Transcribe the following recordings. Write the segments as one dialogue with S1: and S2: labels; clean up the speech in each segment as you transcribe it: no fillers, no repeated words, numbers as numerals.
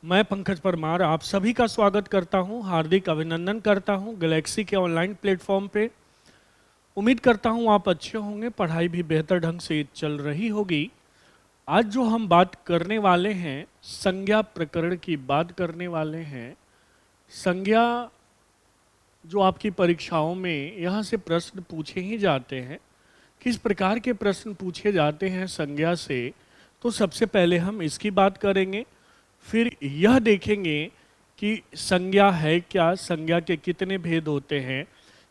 S1: मैं पंकज परमार आप सभी का स्वागत करता हूं, हार्दिक अभिनंदन करता हूं गैलेक्सी के ऑनलाइन प्लेटफॉर्म पे। उम्मीद करता हूं आप अच्छे होंगे, पढ़ाई भी बेहतर ढंग से चल रही होगी। आज जो हम बात करने वाले हैं, संज्ञा प्रकरण की बात करने वाले हैं। संज्ञा जो आपकी परीक्षाओं में यहाँ से प्रश्न पूछे ही जाते हैं, किस प्रकार के प्रश्न पूछे जाते हैं संज्ञा से, तो सबसे पहले हम इसकी बात करेंगे। फिर यह देखेंगे कि संज्ञा है क्या, संज्ञा के कितने भेद होते हैं।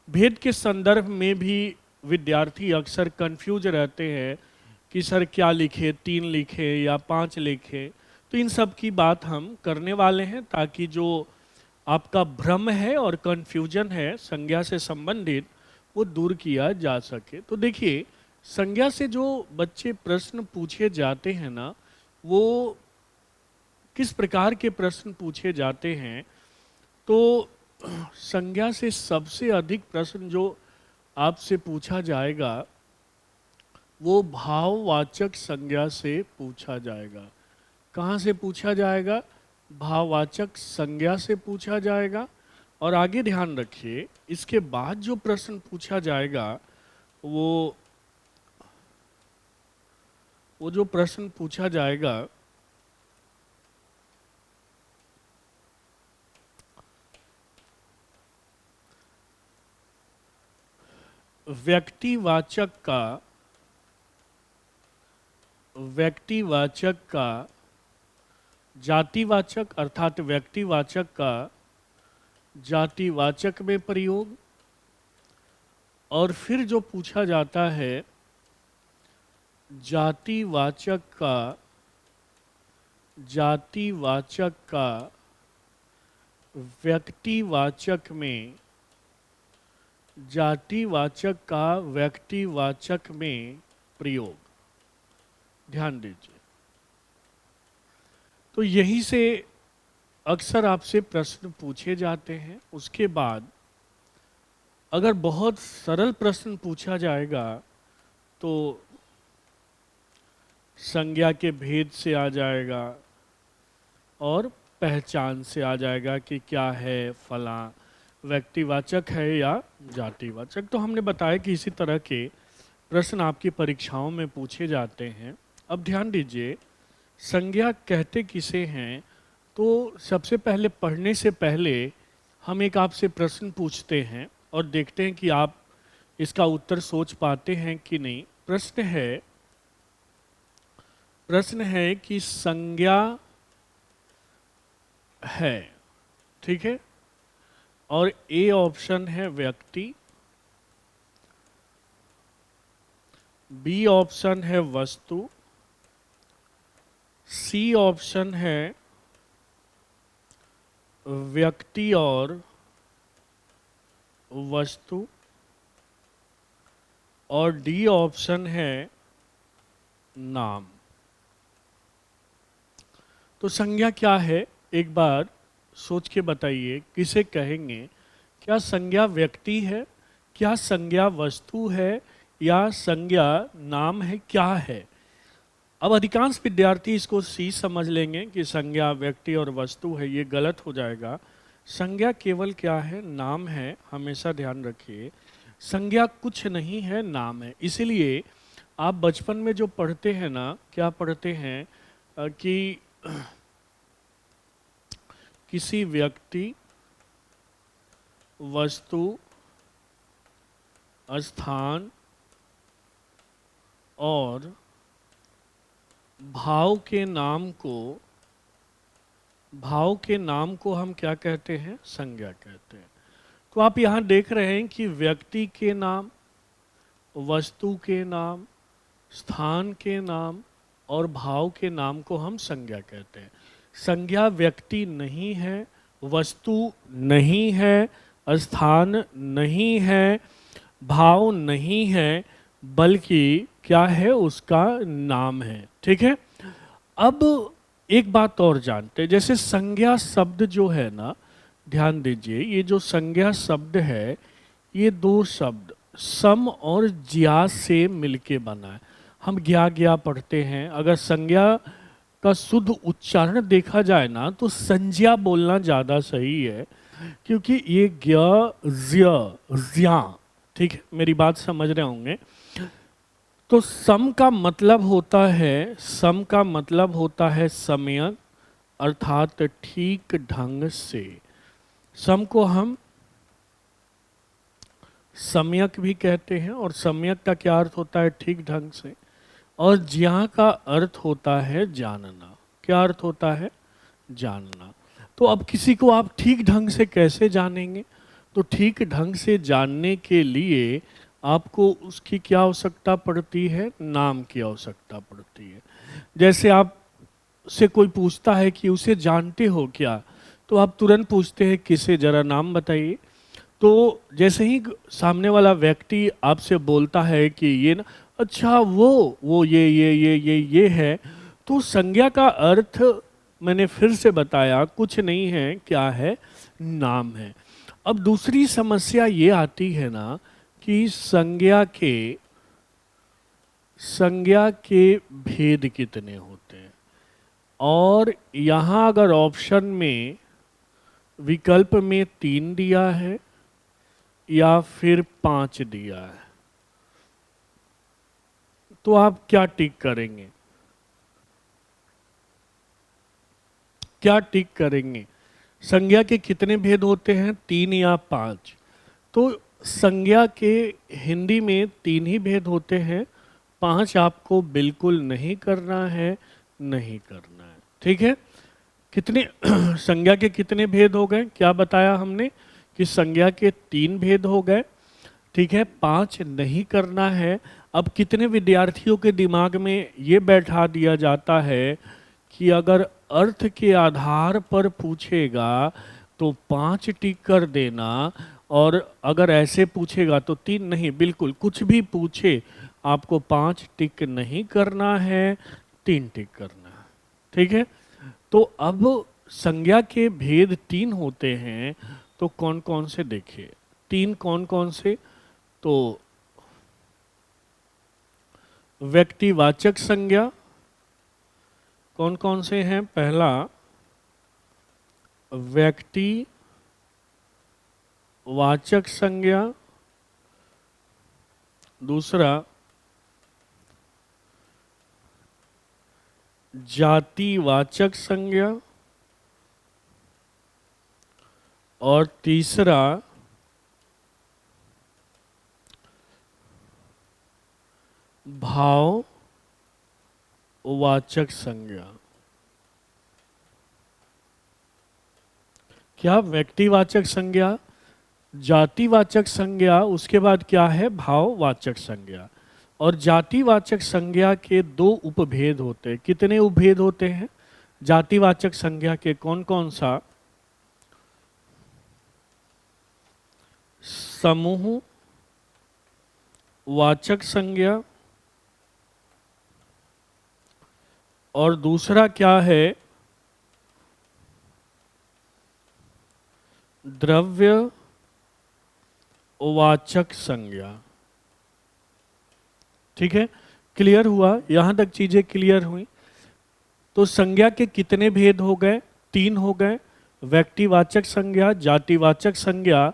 S1: भेद के संदर्भ में भी विद्यार्थी अक्सर कंफ्यूज रहते हैं कि सर क्या लिखे, 3 लिखे या 5 लिखे। तो इन सब की बात हम करने वाले हैं ताकि जो आपका भ्रम है और कंफ्यूजन है संज्ञा से संबंधित, वो दूर किया जा सके। तो देखिए, संज्ञा से जो बच्चे प्रश्न पूछे जाते हैं ना, वो किस प्रकार के प्रश्न पूछे जाते हैं। तो संज्ञा से सबसे अधिक प्रश्न जो आपसे पूछा जाएगा वो भाववाचक संज्ञा से पूछा जाएगा। कहाँ से पूछा जाएगा? भाववाचक संज्ञा से पूछा जाएगा। और आगे ध्यान रखिए, इसके बाद जो प्रश्न पूछा जाएगा वो जो प्रश्न पूछा जाएगा व्यक्तिवाचक का जातिवाचक अर्थात व्यक्तिवाचक का जातिवाचक में प्रयोग। और फिर जो पूछा जाता है जातिवाचक का व्यक्तिवाचक में, जातिवाचक का व्यक्तिवाचक में प्रयोग। ध्यान दीजिए, तो यहीं से अक्सर आपसे प्रश्न पूछे जाते हैं। उसके बाद अगर बहुत सरल प्रश्न पूछा जाएगा तो संज्ञा के भेद से आ जाएगा और पहचान से आ जाएगा कि क्या है, फला व्यक्तिवाचक है या जातिवाचक। तो हमने बताया कि इसी तरह के प्रश्न आपकी परीक्षाओं में पूछे जाते हैं। अब ध्यान दीजिए, संज्ञा कहते किसे हैं। तो सबसे पहले पढ़ने से पहले हम एक आपसे प्रश्न पूछते हैं और देखते हैं कि आप इसका उत्तर सोच पाते हैं कि नहीं। प्रश्न है कि संज्ञा है, ठीक है, और ए ऑप्शन है व्यक्ति, बी ऑप्शन है वस्तु, सी ऑप्शन है व्यक्ति और वस्तु, और डी ऑप्शन है नाम। तो संज्ञा क्या है, एक बार सोच के बताइए, किसे कहेंगे? क्या संज्ञा व्यक्ति है, क्या संज्ञा वस्तु है, या संज्ञा नाम है, क्या है? अब अधिकांश विद्यार्थी इसको सी समझ लेंगे कि संज्ञा व्यक्ति और वस्तु है। ये गलत हो जाएगा। संज्ञा केवल क्या है? नाम है। हमेशा ध्यान रखिए, संज्ञा कुछ नहीं है, नाम है। इसलिए आप बचपन में जो पढ़ते हैं ना, क्या पढ़ते हैं कि किसी व्यक्ति, वस्तु, स्थान और भाव के नाम को हम क्या कहते हैं? संज्ञा कहते हैं। तो आप यहाँ देख रहे हैं कि व्यक्ति के नाम, वस्तु के नाम, स्थान के नाम और भाव के नाम को हम संज्ञा कहते हैं। संज्ञा व्यक्ति नहीं है, वस्तु नहीं है, स्थान नहीं है, भाव नहीं है, बल्कि क्या है? उसका नाम है। ठीक है। अब एक बात और जानते हैं, जैसे संज्ञा शब्द जो है ना, ध्यान दीजिए, ये जो संज्ञा शब्द है, ये दो शब्द सम और ज्या से मिलके बना है। हम ज्ञा ज्ञा पढ़ते हैं। अगर संज्ञा का शुद्ध उच्चारण देखा जाए ना तो संज्ञा बोलना ज़्यादा सही है, क्योंकि ये ज्ञ ज्य ज्या, ठीक है, मेरी बात समझ रहे होंगे। तो सम का मतलब होता है, सम का मतलब होता है सम्यक, अर्थात ठीक ढंग से। सम को हम सम्यक भी कहते हैं, और सम्यक का क्या अर्थ होता है? ठीक ढंग से। और ज्ञा का अर्थ होता है जानना। क्या अर्थ होता है? जानना। तो अब किसी को आप ठीक ढंग से कैसे जानेंगे? तो ठीक ढंग से जानने के लिए आपको उसकी क्या आवश्यकता पड़ती है? नाम की आवश्यकता पड़ती है। जैसे आप से कोई पूछता है कि उसे जानते हो क्या, तो आप तुरंत पूछते हैं किसे, जरा नाम बताइए। तो जैसे ही सामने वाला व्यक्ति आपसे बोलता है कि ये ना, अच्छा वो ये है, तो संज्ञा का अर्थ मैंने फिर से बताया, कुछ नहीं है, क्या है? नाम है। अब दूसरी समस्या ये आती है ना कि संज्ञा के भेद कितने होते हैं। और यहाँ अगर ऑप्शन में विकल्प में 3 दिया है या फिर 5 दिया है, तो आप क्या टिक करेंगे? क्या टिक करेंगे? संज्ञा के कितने भेद होते हैं? 3 या 5? तो संज्ञा के हिंदी में 3 ही भेद होते हैं, 5 आपको बिल्कुल नहीं करना है, नहीं करना है। ठीक है? कितने संज्ञा के कितने भेद हो गए? क्या बताया हमने कि संज्ञा के 3 भेद हो गए। ठीक है, 5 नहीं करना है। अब कितने विद्यार्थियों के दिमाग में ये बैठा दिया जाता है कि अगर अर्थ के आधार पर पूछेगा तो 5 टिक कर देना, और अगर ऐसे पूछेगा तो 3 नहीं। बिल्कुल, कुछ भी पूछे आपको 5 टिक नहीं करना है, 3 टिक करना है। ठीक है? तो अब संज्ञा के भेद 3 होते हैं, तो कौन कौन से देखिए? 3 कौन कौन से? तो व्यक्तिवाचक संज्ञा कौन कौन से हैं? पहला व्यक्तिवाचक संज्ञा, दूसरा जातिवाचक संज्ञा, और तीसरा भाववाचक संज्ञा। क्या? व्यक्तिवाचक संज्ञा, जातिवाचक संज्ञा, उसके बाद क्या है? भाववाचक संज्ञा। और जातिवाचक संज्ञा के 2 उपभेद होते हैं। कितने उपभेद होते हैं जातिवाचक संज्ञा के? कौन कौन सा? समूह वाचक संज्ञा, और दूसरा क्या है? द्रव्य वाचक संज्ञा। ठीक है? क्लियर हुआ? यहां तक चीजें क्लियर हुई? तो संज्ञा के कितने भेद हो गए? 3 हो गए। व्यक्तिवाचक संज्ञा, जातिवाचक संज्ञा,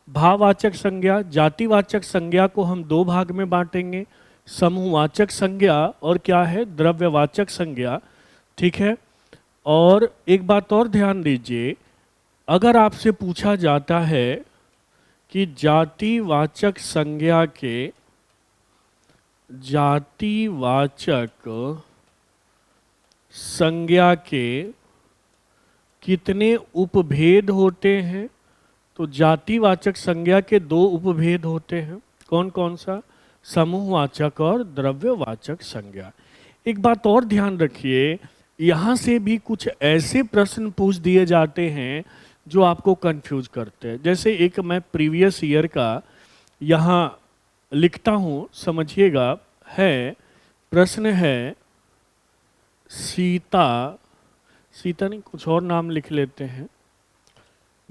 S1: भाववाचक संज्ञा। जातिवाचक संज्ञा को हम 2 भाग में बांटेंगे, समूहवाचक संज्ञा और क्या है? द्रव्यवाचक संज्ञा। ठीक है? और एक बात और ध्यान दीजिए, अगर आपसे पूछा जाता है कि जातिवाचक संज्ञा के कितने उपभेद होते हैं, तो जातिवाचक संज्ञा के 2 उपभेद होते हैं। कौन कौन सा? समूहवाचक और द्रव्यवाचक संज्ञा। एक बात और ध्यान रखिए, यहां से भी कुछ ऐसे प्रश्न पूछ दिए जाते हैं जो आपको कंफ्यूज करते हैं। जैसे एक मैं प्रीवियस ईयर का यहां लिखता हूं, समझिएगा। है, प्रश्न है, सीता, सीता नहीं, कुछ और नाम लिख लेते हैं,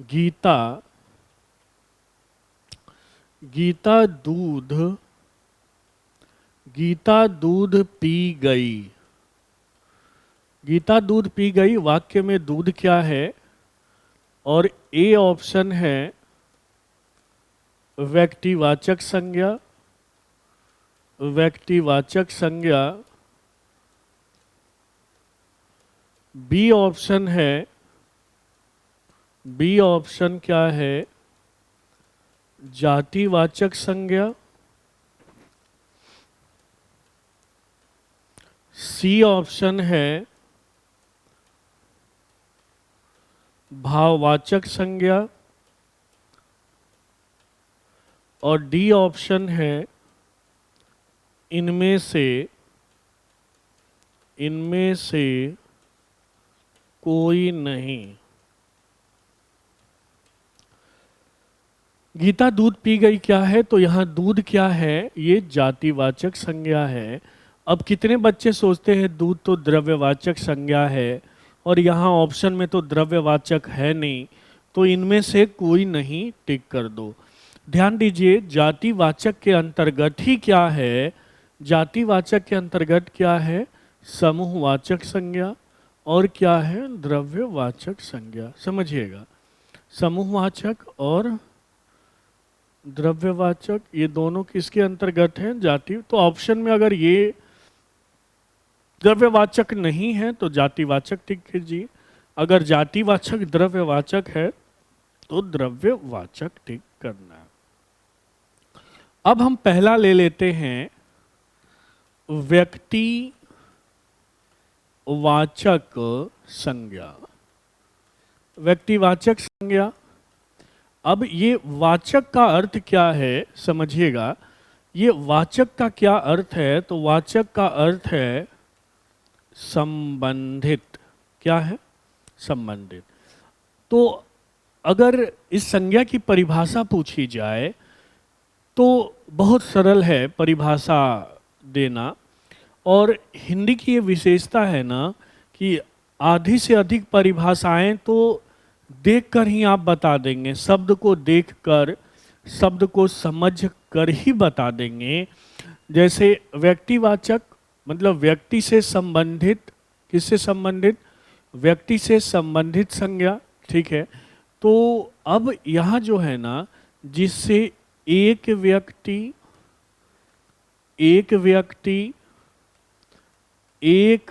S1: गीता, गीता दूध, गीता दूध पी गई गीता दूध पी गई, वाक्य में दूध क्या है? और ए ऑप्शन है व्यक्तिवाचक संज्ञा, व्यक्तिवाचक संज्ञा। बी ऑप्शन है, बी ऑप्शन क्या है? जातिवाचक संज्ञा। सी ऑप्शन है भाववाचक संज्ञा। और डी ऑप्शन है इनमें से कोई नहीं। गीता दूध पी गई क्या है? तो यहां दूध क्या है? ये जातिवाचक संज्ञा है। अब कितने बच्चे सोचते हैं दूध तो द्रव्यवाचक संज्ञा है, और यहाँ ऑप्शन में तो द्रव्यवाचक है नहीं, तो इनमें से कोई नहीं, टिक कर दो। ध्यान दीजिए, जातिवाचक के अंतर्गत ही क्या है? जातिवाचक के अंतर्गत क्या है? समूहवाचक संज्ञा। और क्या है? द्रव्यवाचक संज्ञा। समझिएगा, समूहवाचक और द्रव्यवाचक ये दोनों किसके अंतर्गत हैं? जाति। तो ऑप्शन में अगर ये द्रव्यवाचक नहीं है तो जातिवाचक टिक कीजिए, अगर जातिवाचक द्रव्यवाचक है तो द्रव्यवाचक टिक करना है। अब हम पहला ले लेते हैं व्यक्तिवाचक संज्ञा। व्यक्तिवाचक संज्ञा। अब ये वाचक का अर्थ क्या है समझिएगा। ये वाचक का क्या अर्थ है? तो वाचक का अर्थ है संबंधित। क्या है? संबंधित। तो अगर इस संज्ञा की परिभाषा पूछी जाए तो बहुत सरल है परिभाषा देना, और हिंदी की ये विशेषता है ना कि आधी से अधिक परिभाषाएं तो देखकर ही आप बता देंगे, शब्द को देखकर, शब्द को समझ कर ही बता देंगे। जैसे व्यक्तिवाचक मतलब व्यक्ति से संबंधित, किससे संबंधित? व्यक्ति से संबंधित संज्ञा। ठीक है, तो अब यहाँ जो है ना, जिससे एक व्यक्ति, एक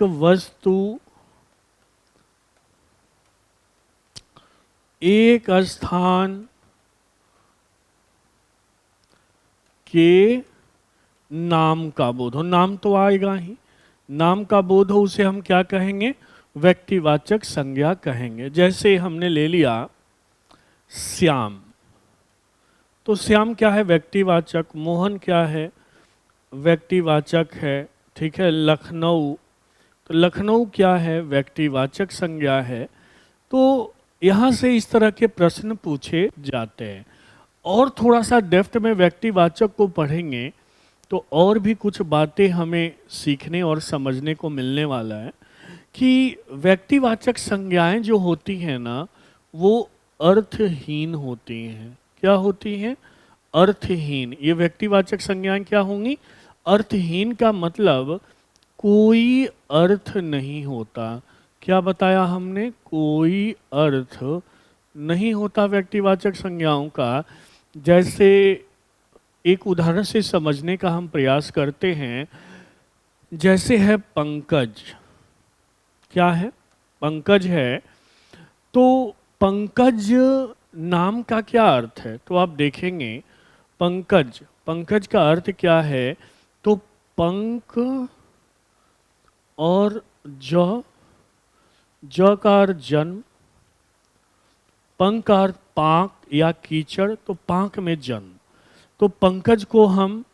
S1: वस्तु, एक स्थान के नाम का बोध हो, नाम तो आएगा ही, नाम का बोध हो, उसे हम क्या कहेंगे? व्यक्तिवाचक संज्ञा कहेंगे। जैसे हमने ले लिया श्याम, तो श्याम क्या है? व्यक्तिवाचक। मोहन क्या है? व्यक्तिवाचक है। ठीक है, लखनऊ, तो लखनऊ क्या है? व्यक्तिवाचक संज्ञा है। तो यहाँ से इस तरह के प्रश्न पूछे जाते हैं। और थोड़ा सा डेप्थ में व्यक्तिवाचक को पढ़ेंगे तो और भी कुछ बातें हमें सीखने और समझने को मिलने वाला है कि व्यक्तिवाचक संज्ञाएं जो होती हैं ना, वो अर्थहीन होती हैं। क्या होती हैं? अर्थहीन। ये व्यक्तिवाचक संज्ञाएं क्या होंगी? अर्थहीन का मतलब कोई अर्थ नहीं होता। क्या बताया हमने? कोई अर्थ नहीं होता व्यक्तिवाचक संज्ञाओं का। जैसे एक उदाहरण से समझने का हम प्रयास करते हैं। जैसे है पंकज। क्या है? पंकज है। तो पंकज नाम का क्या अर्थ है? तो आप देखेंगे पंकज, पंकज का अर्थ क्या है? तो पंक और ज का अर्थ जन्म, पंक का अर्थ पाक या कीचड़, तो पाक में जन्म। तो पंकज को हम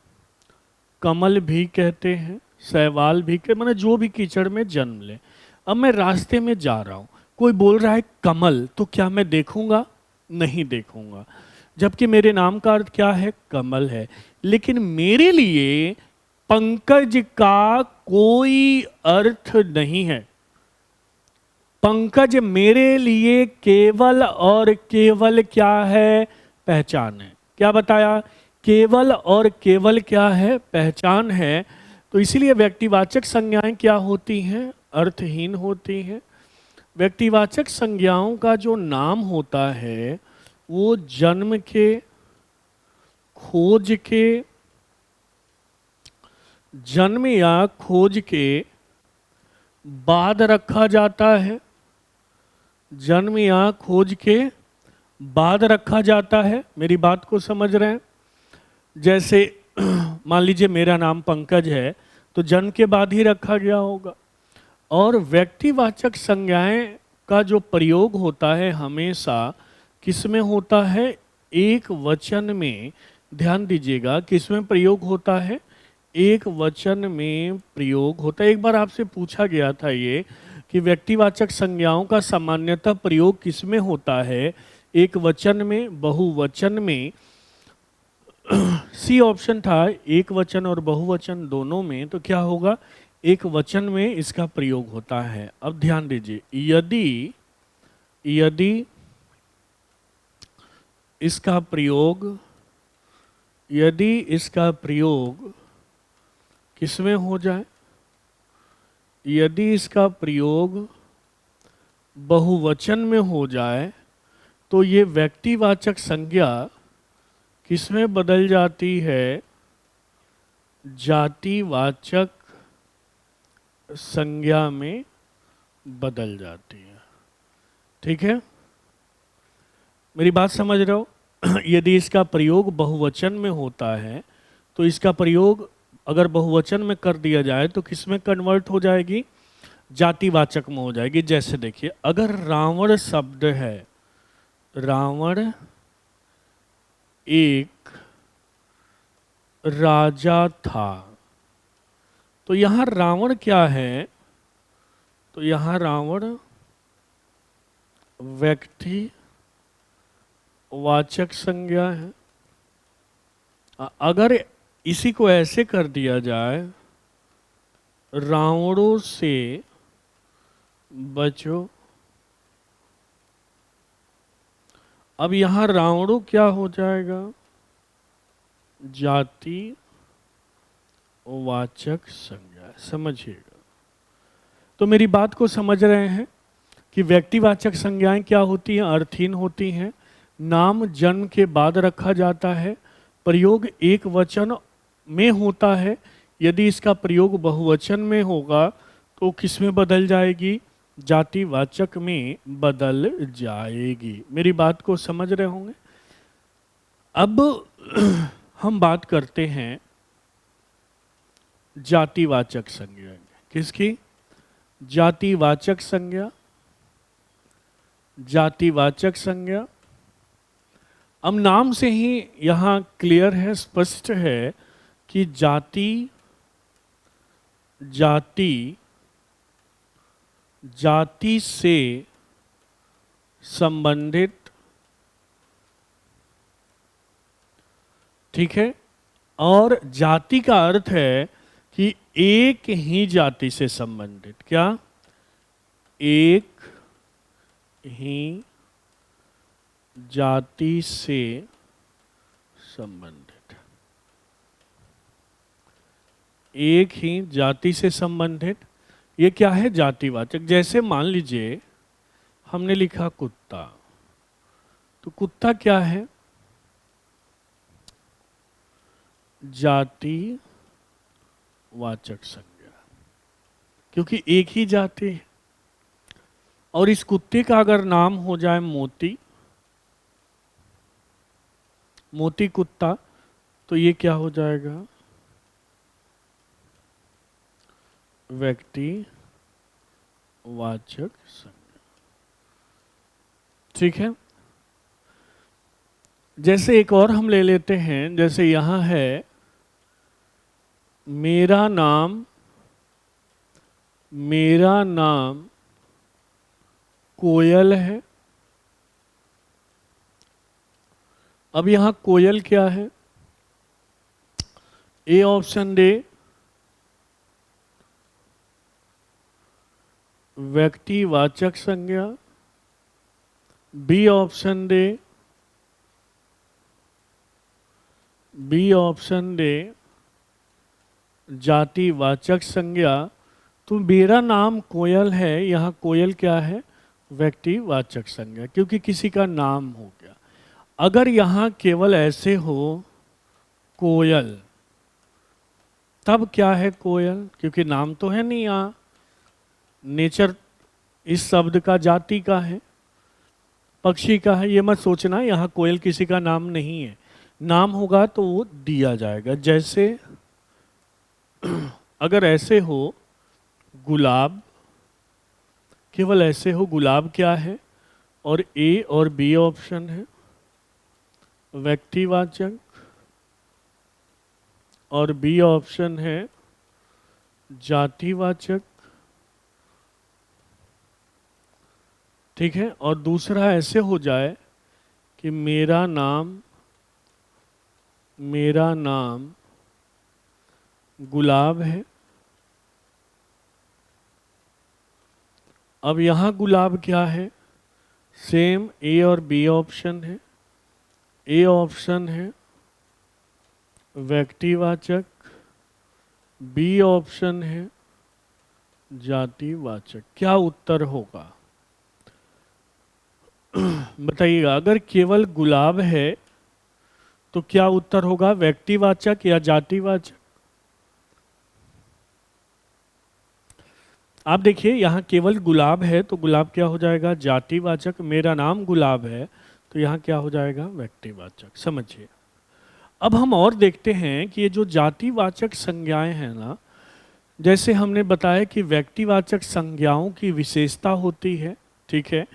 S1: कमल भी कहते हैं, शैवाल भी कहते, मैंने जो भी कीचड़ में जन्म ले। अब मैं रास्ते में जा रहा हूं, कोई बोल रहा है कमल, तो क्या मैं देखूंगा? नहीं देखूंगा, जबकि मेरे नाम का अर्थ क्या है? कमल है। लेकिन मेरे लिए पंकज का कोई अर्थ नहीं है। पंकज मेरे लिए केवल और केवल क्या है? पहचान है। क्या बताया? केवल और केवल क्या है? पहचान है। तो इसीलिए व्यक्तिवाचक संज्ञाएं क्या होती हैं? अर्थहीन होती हैं। व्यक्तिवाचक संज्ञाओं का जो नाम होता है वो जन्म के, खोज के, जन्म या खोज के बाद रखा जाता है। जन्म या खोज के बाद रखा जाता है। मेरी बात को समझ रहे हैं? जैसे मान लीजिए मेरा नाम पंकज है, तो जन्म के बाद ही रखा गया होगा। और व्यक्तिवाचक संज्ञाएं का जो प्रयोग होता है हमेशा किस में होता है? एक वचन में। ध्यान दीजिएगा, किस में प्रयोग होता है? एक वचन में प्रयोग होता है। एक बार आपसे पूछा गया था ये कि व्यक्तिवाचक संज्ञाओं का सामान्यतः प्रयोग किस में होता है? एक वचन में, बहुवचन में। सी ऑप्शन था, एक वचन और बहुवचन दोनों में। तो क्या होगा? एक वचन में इसका प्रयोग होता है। अब ध्यान दीजिए, यदि इसका प्रयोग किसमें हो जाए? यदि इसका प्रयोग बहुवचन में हो जाए तो ये व्यक्तिवाचक संज्ञा किसमें बदल जाती है? जातिवाचक संज्ञा में बदल जाती है। ठीक है, मेरी बात समझ रहे हो? यदि इसका प्रयोग बहुवचन में होता है तो इसका प्रयोग अगर बहुवचन में कर दिया जाए तो किसमें कन्वर्ट हो जाएगी? जातिवाचक में हो जाएगी। जैसे देखिए, अगर रावण शब्द है, रावण एक राजा था, तो यहां रावण क्या है? तो यहां रावण व्यक्ति वाचक संज्ञा है। अगर इसी को ऐसे कर दिया जाए, रावणों से बचो। अब यहां रावणों क्या हो जाएगा? जाति वाचक संज्ञा। समझिएगा, तो मेरी बात को समझ रहे हैं कि व्यक्तिवाचक संज्ञाएं क्या होती हैं? अर्थहीन होती हैं। नाम जन्म के बाद रखा जाता है। प्रयोग एक वचन में होता है। यदि इसका प्रयोग बहुवचन में होगा तो किस में बदल जाएगी? जातिवाचक में बदल जाएगी। मेरी बात को समझ रहे होंगे? अब हम बात करते हैं जातिवाचक संज्ञा। किसकी? जातिवाचक संज्ञा। जातिवाचक संज्ञा। अब नाम से ही यहां क्लियर है, स्पष्ट है कि जाति से संबंधित, ठीक है। और जाति का अर्थ है कि एक ही जाति से संबंधित। क्या? एक ही जाति से संबंधित। एक ही जाति से संबंधित, ये क्या है? जातिवाचक। जैसे मान लीजिए हमने लिखा कुत्ता, तो कुत्ता क्या है? जाति वाचक संज्ञा, क्योंकि एक ही जाति है। और इस कुत्ते का अगर नाम हो जाए मोती, मोती कुत्ता, तो ये क्या हो जाएगा? व्यक्ति वाचक संज्ञा। ठीक है, जैसे एक और हम ले लेते हैं। जैसे यहां है मेरा नाम कोयल है। अब यहां कोयल क्या है? ए ऑप्शन दे, व्यक्तिवाचक संज्ञा। बी ऑप्शन दे, जातिवाचक संज्ञा। तो मेरा नाम कोयल है, यहाँ कोयल क्या है? व्यक्तिवाचक संज्ञा, क्योंकि किसी का नाम हो गया। अगर यहाँ केवल ऐसे हो कोयल, तब क्या है कोयल? क्योंकि नाम तो है नहीं यहाँ, नेचर इस शब्द का जाति का है, पक्षी का है। ये मत सोचना यहाँ कोयल किसी का नाम नहीं है, नाम होगा तो वो दिया जाएगा। जैसे अगर ऐसे हो गुलाब, केवल ऐसे हो गुलाब क्या है? और ए और बी ऑप्शन है व्यक्तिवाचक, और बी ऑप्शन है जातिवाचक। ठीक है, और दूसरा ऐसे हो जाए कि मेरा नाम गुलाब है। अब यहां गुलाब क्या है? सेम ए और बी ऑप्शन है। ए ऑप्शन है व्यक्तिवाचक, बी ऑप्शन है जातिवाचक। क्या उत्तर होगा बताइएगा। अगर केवल गुलाब है तो क्या उत्तर होगा? व्यक्तिवाचक या जातिवाचक? आप देखिए यहाँ केवल गुलाब है तो गुलाब क्या हो जाएगा? जातिवाचक। मेरा नाम गुलाब है तो यहाँ क्या हो जाएगा? व्यक्तिवाचक। समझिए। अब हम और देखते हैं कि ये जो जातिवाचक संज्ञाएं हैं ना, जैसे हमने बताया कि व्यक्तिवाचक संज्ञाओं की विशेषता होती है, ठीक है,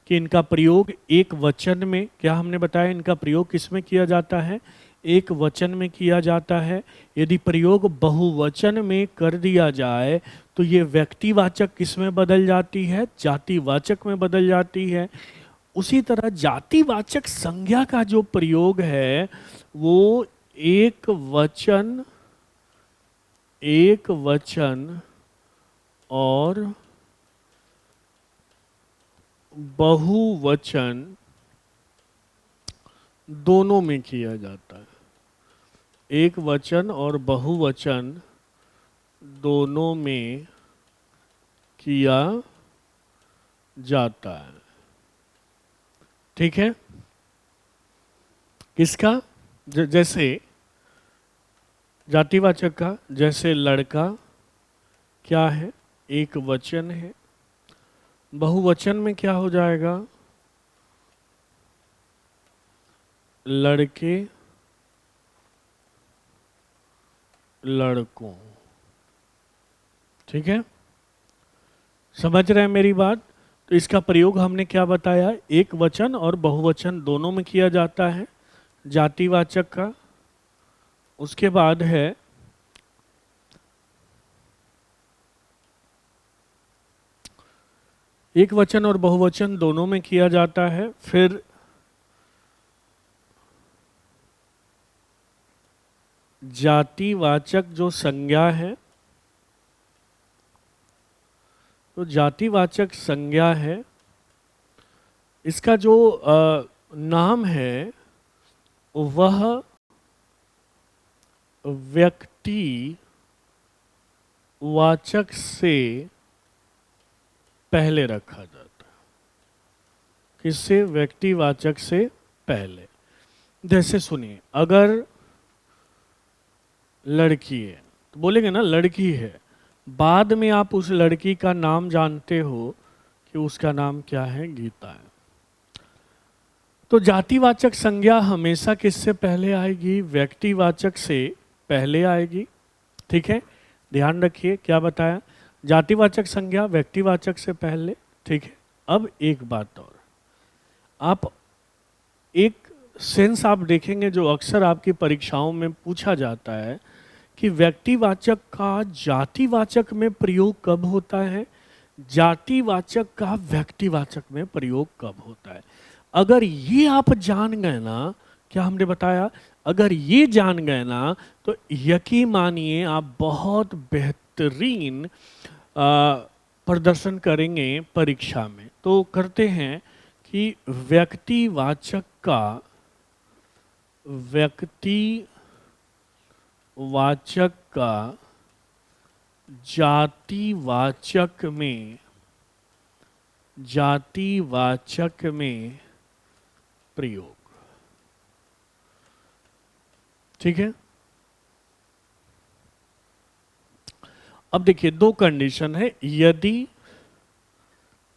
S1: कि इनका प्रयोग एक वचन में, क्या हमने बताया इनका प्रयोग किस में किया जाता है? एक वचन में किया जाता है। यदि प्रयोग बहुवचन में कर दिया जाए तो ये व्यक्तिवाचक किस में बदल जाती है? जातिवाचक में बदल जाती है। उसी तरह जातिवाचक संज्ञा का जो प्रयोग है वो एक वचन और बहुवचन दोनों में किया जाता है। एक वचन और बहुवचन दोनों में किया जाता है। ठीक है, किसका? जैसे जातिवाचक का, जैसे लड़का क्या है? एक वचन है। बहुवचन में क्या हो जाएगा? लड़के, लड़कों। ठीक है, समझ रहे हैं मेरी बात? तो इसका प्रयोग हमने क्या बताया? एक वचन और बहुवचन दोनों में किया जाता है, जातिवाचक का। उसके बाद है एक वचन और बहुवचन दोनों में किया जाता है। फिर जातिवाचक जो संज्ञा है, तो जातिवाचक संज्ञा है, इसका जो नाम है वह व्यक्तिवाचक से पहले रखा जाता है। किससे? व्यक्तिवाचक से पहले। जैसे सुनिए, अगर लड़की है तो बोलेंगे ना लड़की है, बाद में आप उस लड़की का नाम जानते हो कि उसका नाम क्या है? गीता है। तो जातिवाचक संज्ञा हमेशा किससे पहले आएगी? व्यक्तिवाचक से पहले आएगी। ठीक है, ध्यान रखिए क्या बताया? जातिवाचक संज्ञा व्यक्तिवाचक से पहले। ठीक है, अब एक बात और, आप एक सेंस आप देखेंगे जो अक्सर आपकी परीक्षाओं में पूछा जाता है कि व्यक्तिवाचक का जातिवाचक में प्रयोग कब होता है, जातिवाचक का व्यक्तिवाचक में प्रयोग कब होता है। अगर ये आप जान गए ना, क्या हमने बताया? अगर ये जान गए ना तो यकीन मानिए आप बहुत बेहतरीन प्रदर्शन करेंगे परीक्षा में। तो करते हैं कि व्यक्तिवाचक का जातिवाचक में, जातिवाचक में प्रयोग। ठीक है। अब देखिए दो कंडीशन है। यदि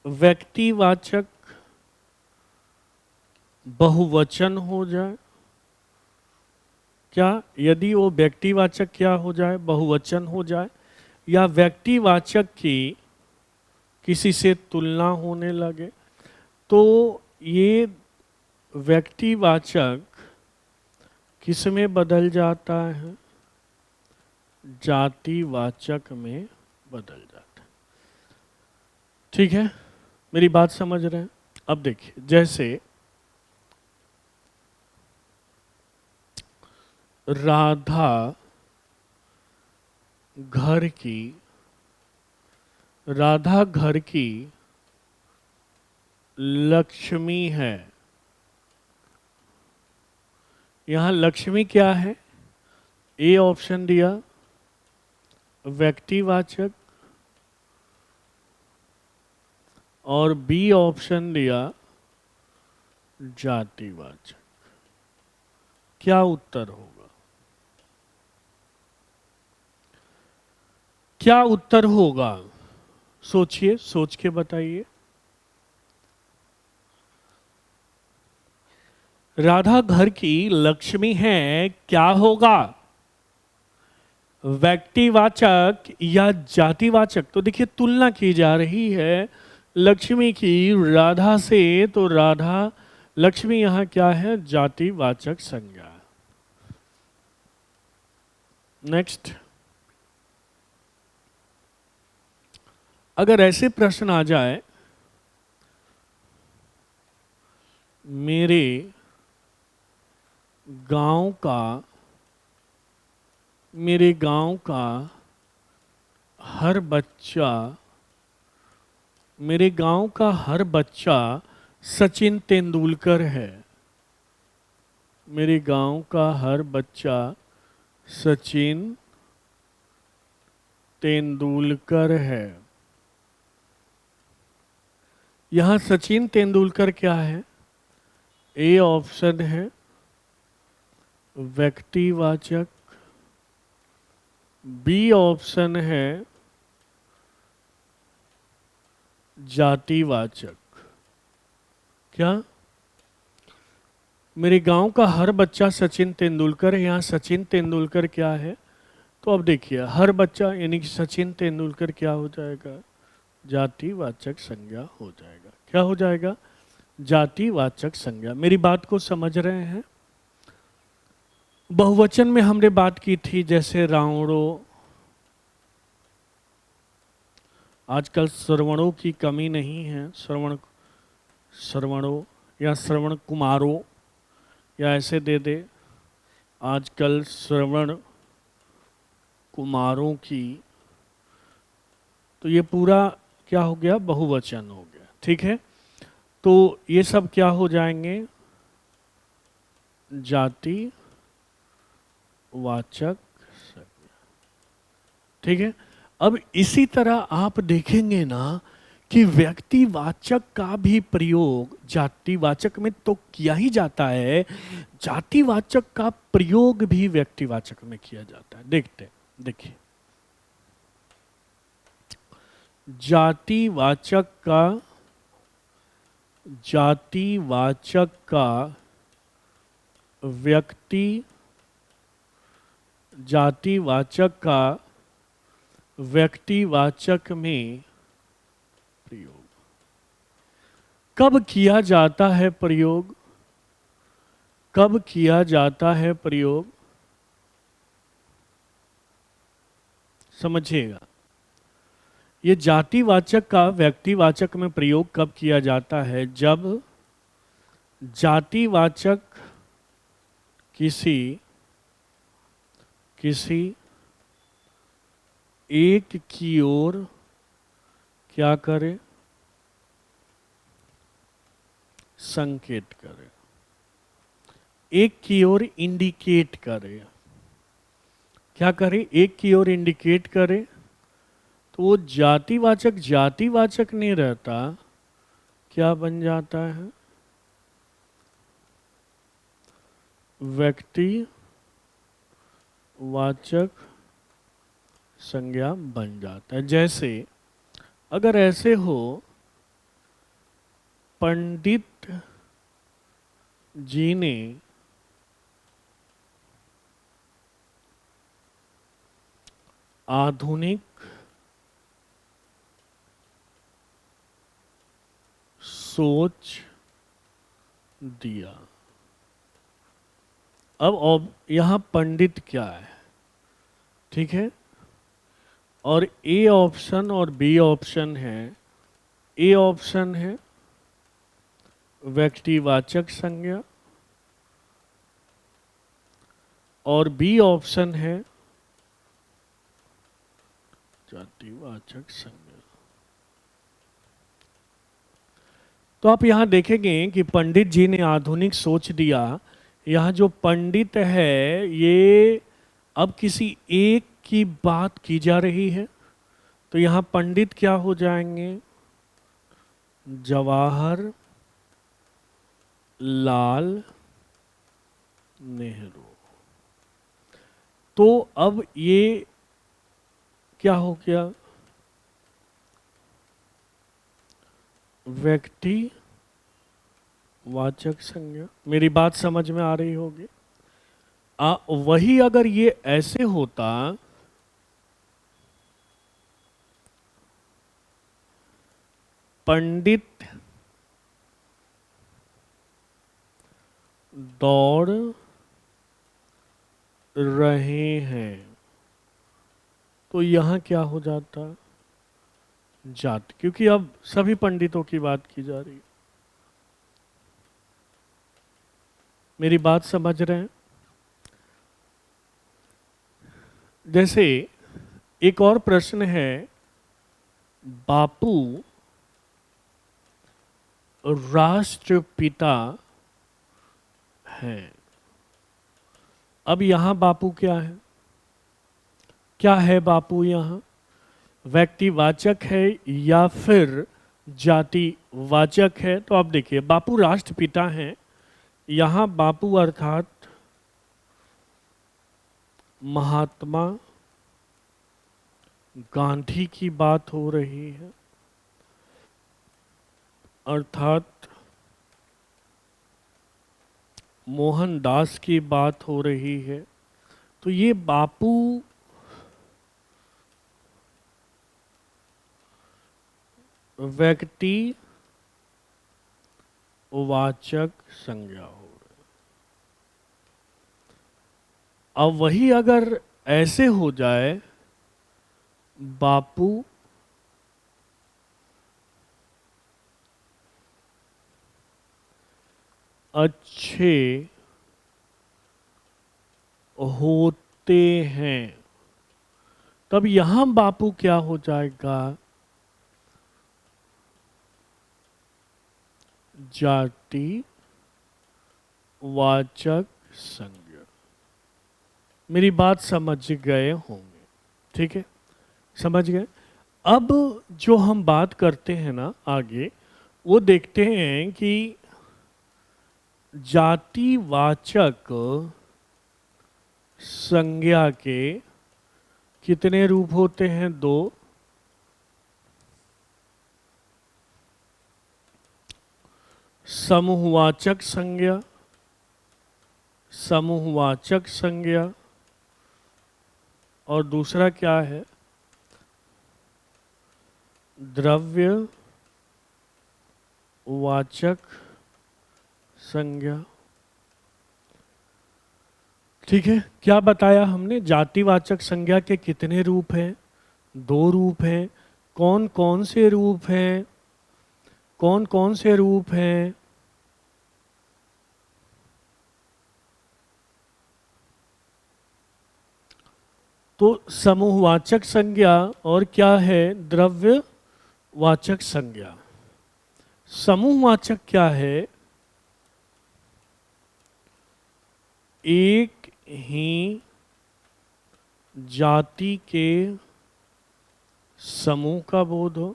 S1: व्यक्तिवाचक बहुवचन हो जाए, क्या यदि वो व्यक्तिवाचक क्या हो जाए, बहुवचन हो जाए, या व्यक्तिवाचक की किसी से तुलना होने लगे, तो ये व्यक्तिवाचक किस में बदल जाता है, जातिवाचक में बदल जाता है। ठीक है, मेरी बात समझ रहे हैं। अब देखिए जैसे राधा घर की, राधा घर की लक्ष्मी है। यहां लक्ष्मी क्या है? ए ऑप्शन दिया व्यक्तिवाचक और बी ऑप्शन दिया जातिवाचक। क्या उत्तर होगा? क्या उत्तर होगा? सोचिए, सोच के बताइए। राधा घर की लक्ष्मी है, क्या होगा? व्यक्तिवाचक या जातिवाचक? तो देखिए तुलना की जा रही है लक्ष्मी की राधा से, तो राधा लक्ष्मी यहां क्या है? जातिवाचक संज्ञा। नेक्स्ट, अगर ऐसे प्रश्न आ जाए, मेरे गांव का, मेरे गांव का हर बच्चा, मेरे गांव का हर बच्चा सचिन तेंदुलकर है। मेरे गांव का हर बच्चा सचिन तेंदुलकर है। यहां सचिन तेंदुलकर क्या है? ए ऑप्शन है व्यक्तिवाचक, बी ऑप्शन है जातिवाचक। क्या? मेरे गांव का हर बच्चा सचिन तेंदुलकर है। यहां सचिन तेंदुलकर क्या है? तो अब देखिए हर बच्चा यानी कि सचिन तेंदुलकर क्या हो जाएगा? जातिवाचक संज्ञा हो जाएगा। क्या हो जाएगा? जातिवाचक संज्ञा। मेरी बात को समझ रहे हैं? बहुवचन में हमने बात की थी जैसे रावणों, आजकल श्रवणों की कमी नहीं है, श्रवण, श्रवणों या श्रवण कुमारों या ऐसे दे दे, आजकल श्रवण कुमारों की, तो ये पूरा क्या हो गया? बहुवचन हो गया। ठीक है, तो ये सब क्या हो जाएंगे? जाति वाचक संज्ञा। ठीक है, अब इसी तरह आप देखेंगे ना कि व्यक्तिवाचक का भी प्रयोग जातिवाचक में तो किया ही जाता है, जातिवाचक का प्रयोग भी व्यक्तिवाचक में किया जाता है। देखते देखिए, जातिवाचक का, जातिवाचक का व्यक्ति, जातिवाचक का व्यक्तिवाचक में प्रयोग कब किया जाता है? प्रयोग कब किया जाता है? प्रयोग समझिएगा, ये जातिवाचक का व्यक्तिवाचक में प्रयोग कब किया जाता है? जब जातिवाचक किसी, किसी एक की ओर क्या करे? संकेत करे, एक की ओर इंडिकेट करे। क्या करे? एक की ओर इंडिकेट करे तो वो जातिवाचक नहीं रहता, क्या बन जाता है? व्यक्तिवाचक संज्ञा बन जाता है। जैसे अगर ऐसे हो, पंडित जी ने आधुनिक सोच दिया। अब यहां पंडित क्या है? ठीक है, और ए ऑप्शन और बी ऑप्शन है। ए ऑप्शन है व्यक्तिवाचक संज्ञा और बी ऑप्शन है जातिवाचक संज्ञा। तो आप यहां देखेंगे कि पंडित जी ने आधुनिक सोच दिया। यहां जो पंडित है ये अब किसी एक की बात की जा रही है, तो यहां पंडित क्या हो जाएंगे? जवाहर लाल नेहरू। तो अब ये क्या हो गया? व्यक्तिवाचक संज्ञा। मेरी बात समझ में आ रही होगी। वही अगर ये ऐसे होता, पंडित दौड़ रहे हैं, तो यहां क्या हो जाता? जाति, क्योंकि अब सभी पंडितों की बात की जा रही है। मेरी बात समझ रहे हैं? जैसे एक और प्रश्न है, बापू राष्ट्रपिता हैं। अब यहां बापू क्या है? क्या है बापू यहां? व्यक्तिवाचक है या फिर जातिवाचक है? तो आप देखिए, बापू राष्ट्रपिता हैं। यहां बापू अर्थात महात्मा गांधी की बात हो रही है, अर्थात मोहनदास की बात हो रही है। तो ये बापू व्यक्तिवाचक संज्ञा हो रही। अब वही अगर ऐसे हो जाए, बापू अच्छे होते हैं, तब यहां बापू क्या हो जाएगा? जातिवाचक संज्ञा। मेरी बात समझ गए होंगे, ठीक है? समझ गए। अब जो हम बात करते हैं ना आगे, वो देखते हैं कि जातिवाचक संज्ञा के कितने रूप होते हैं? दो। समूहवाचक संज्ञा, समूहवाचक संज्ञा, और दूसरा क्या है? द्रव्यवाचक संज्ञा। ठीक है, क्या बताया हमने? जातिवाचक संज्ञा के कितने रूप हैं? दो रूप हैं। कौन कौन से रूप हैं? कौन कौन से रूप हैं? तो समूहवाचक संज्ञा और क्या है? द्रव्यवाचक संज्ञा। समूहवाचक क्या है? एक ही जाति के समूह का बोध हो,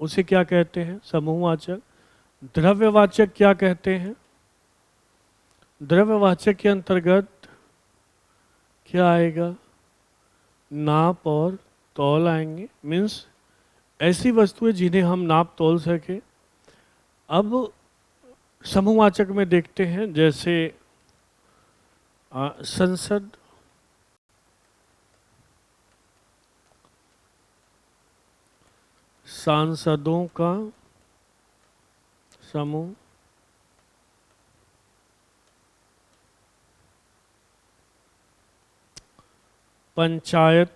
S1: उसे क्या कहते हैं? समूहवाचक। द्रव्यवाचक क्या कहते हैं? द्रव्यवाचक के अंतर्गत क्या आएगा? नाप और तौल आएंगे। मीन्स ऐसी वस्तुएं जिन्हें हम नाप तौल सके। अब समूहवाचक में देखते हैं, जैसे संसद, सांसदों का समूह, पंचायत,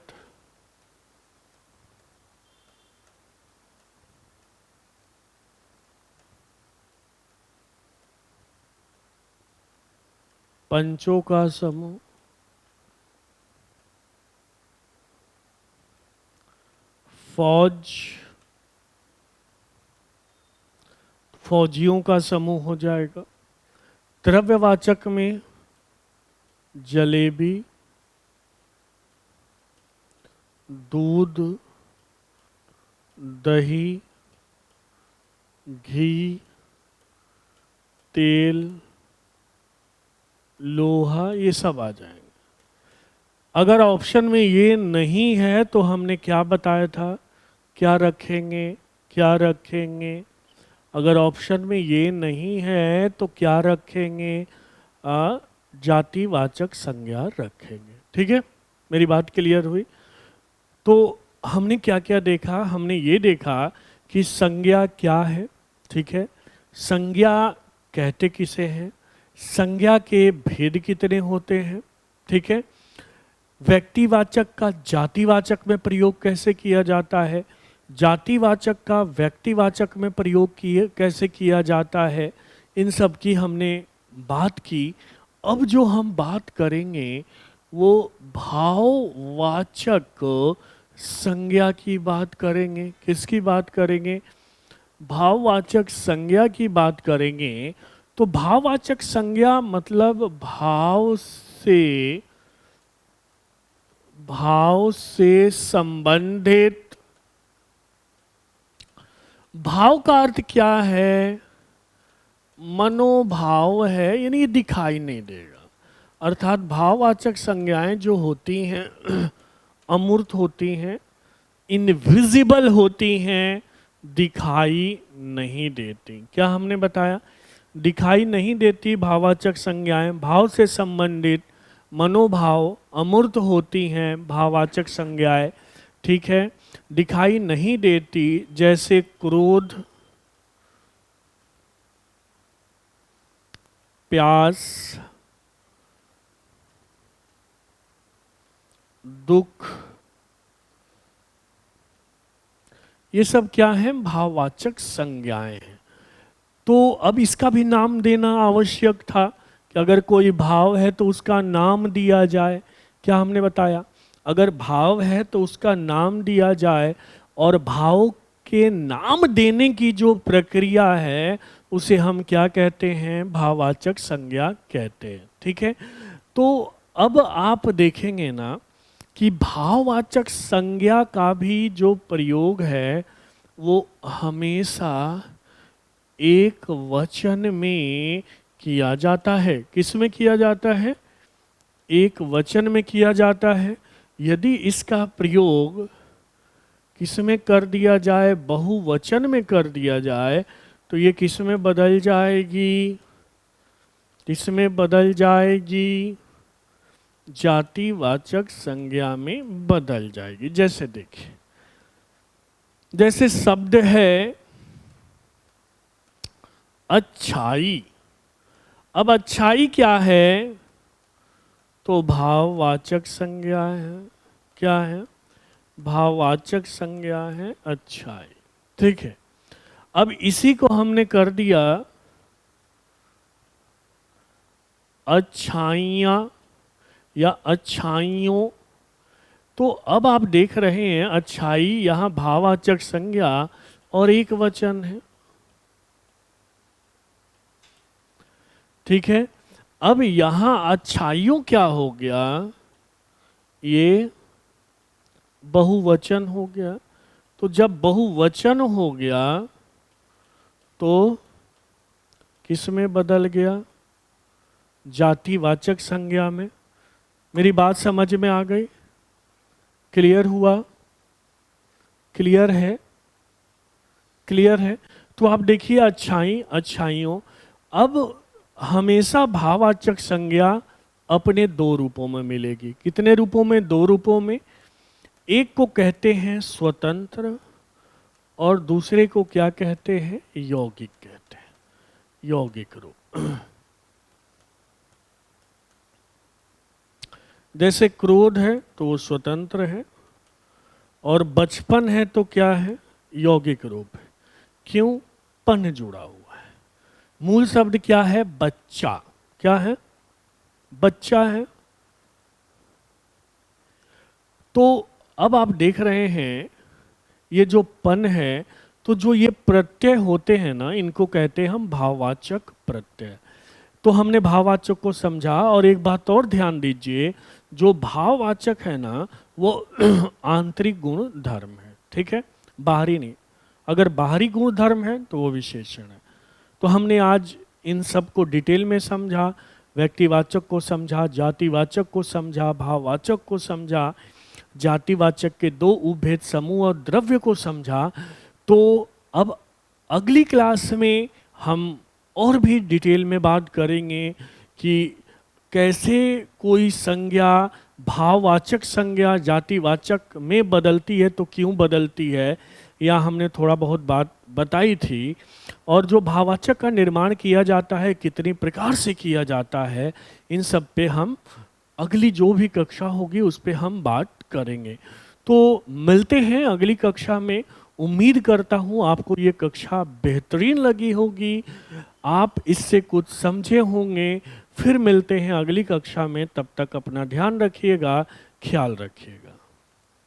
S1: पंचों का समूह, फौज, फौजियों का समूह हो जाएगा। द्रव्यवाचक में जलेबी, दूध, दही, घी, तेल, लोहा, ये सब आ जाएंगे। अगर ऑप्शन में ये नहीं है तो हमने क्या बताया था, क्या रखेंगे, क्या रखेंगे? अगर ऑप्शन में ये नहीं है तो क्या रखेंगे? जातिवाचक संज्ञा रखेंगे। ठीक है, मेरी बात क्लियर हुई? तो हमने क्या क्या देखा? हमने ये देखा कि संज्ञा क्या है। ठीक है, संज्ञा कहते किसे हैं, संज्ञा के भेद कितने होते हैं। ठीक है, व्यक्तिवाचक का जातिवाचक में प्रयोग कैसे किया जाता है, जातिवाचक का व्यक्तिवाचक में प्रयोग किए कैसे किया जाता है, इन सब की हमने बात की। अब जो हम बात करेंगे वो भाववाचक संज्ञा की बात करेंगे। किसकी बात करेंगे? भाववाचक संज्ञा की बात करेंगे। तो भाववाचक संज्ञा मतलब भाव से संबंधित। भाव का अर्थ क्या है? मनोभाव है, यानी ये दिखाई नहीं देगा। अर्थात भाववाचक संज्ञाएं जो होती हैं अमूर्त होती हैं, इनविजिबल होती हैं, दिखाई नहीं देती। क्या हमने बताया? दिखाई नहीं देती भाववाचक संज्ञाएं, भाव से संबंधित मनोभाव, अमूर्त होती हैं भाववाचक संज्ञाएं। ठीक है, दिखाई नहीं देती, जैसे क्रोध, प्यास, दुख, ये सब क्या है? भाववाचक संज्ञाएं हैं। तो अब इसका भी नाम देना आवश्यक था कि अगर कोई भाव है तो उसका नाम दिया जाए। क्या हमने बताया? अगर भाव है तो उसका नाम दिया जाए, और भाव के नाम देने की जो प्रक्रिया है उसे हम क्या कहते हैं? भाववाचक संज्ञा कहते हैं। ठीक है, तो अब आप देखेंगे ना कि भाववाचक संज्ञा का भी जो प्रयोग है वो हमेशा एक वचन में किया जाता है। किस में किया जाता है? एक वचन में किया जाता है। यदि इसका प्रयोग किस में कर दिया जाए? बहुवचन में कर दिया जाए तो ये किस में बदल जाएगी? किस में बदल जाएगी? जातिवाचक संज्ञा में बदल जाएगी। जैसे देखिए, जैसे शब्द है अच्छाई। अब अच्छाई क्या है? तो भाववाचक संज्ञा है। क्या है? भाववाचक संज्ञा है अच्छाई। ठीक है, अब इसी को हमने कर दिया अच्छाइयाँ या अच्छाइयों। तो अब आप देख रहे हैं अच्छाई यहाँ भाववाचक संज्ञा और एक वचन है। ठीक है, अब यहाँ अच्छाइयों क्या हो गया? ये बहुवचन हो गया। तो जब बहुवचन हो गया तो किस में बदल गया? जातिवाचक संज्ञा में। मेरी बात समझ में आ गई? क्लियर हुआ? क्लियर है? क्लियर है? तो आप देखिए अच्छाइयों, अब हमेशा भाववाचक संज्ञा अपने दो रूपों में मिलेगी। कितने रूपों में? दो रूपों में। एक को कहते हैं स्वतंत्र और दूसरे को क्या कहते हैं? यौगिक कहते हैं, यौगिक रूप। जैसे क्रोध है तो वो स्वतंत्र है, और बचपन है तो क्या है? यौगिक रूप है। क्यों? पन जुड़ा हुआ है। मूल शब्द क्या है? बच्चा। क्या है? बच्चा है। तो अब आप देख रहे हैं ये जो पन है, तो जो ये प्रत्यय होते हैं ना, इनको कहते हैं हम भाववाचक प्रत्यय। तो हमने भाववाचक को समझा। और एक बात और ध्यान दीजिए, जो भाववाचक है ना वो आंतरिक गुण धर्म है, ठीक है, बाहरी नहीं। अगर बाहरी गुण धर्म है तो वो विशेषण है। तो हमने आज इन सब को डिटेल में समझा, व्यक्तिवाचक को समझा, जातिवाचक को समझा, भाववाचक को समझा, जातिवाचक के दो उपभेद समूह और द्रव्य को समझा। तो अब अगली क्लास में हम और भी डिटेल में बात करेंगे कि कैसे कोई संज्ञा भाववाचक संज्ञा जातिवाचक में बदलती है, तो क्यों बदलती है, या हमने थोड़ा बहुत बात बताई थी। और जो भाववाचक का निर्माण किया जाता है, कितनी प्रकार से किया जाता है, इन सब पे हम अगली जो भी कक्षा होगी उस पे हम बात करेंगे। तो मिलते हैं अगली कक्षा में। उम्मीद करता हूँ आपको ये कक्षा बेहतरीन लगी होगी, आप इससे कुछ समझे होंगे। फिर मिलते हैं अगली कक्षा में, तब तक अपना ध्यान रखिएगा, ख्याल रखिएगा।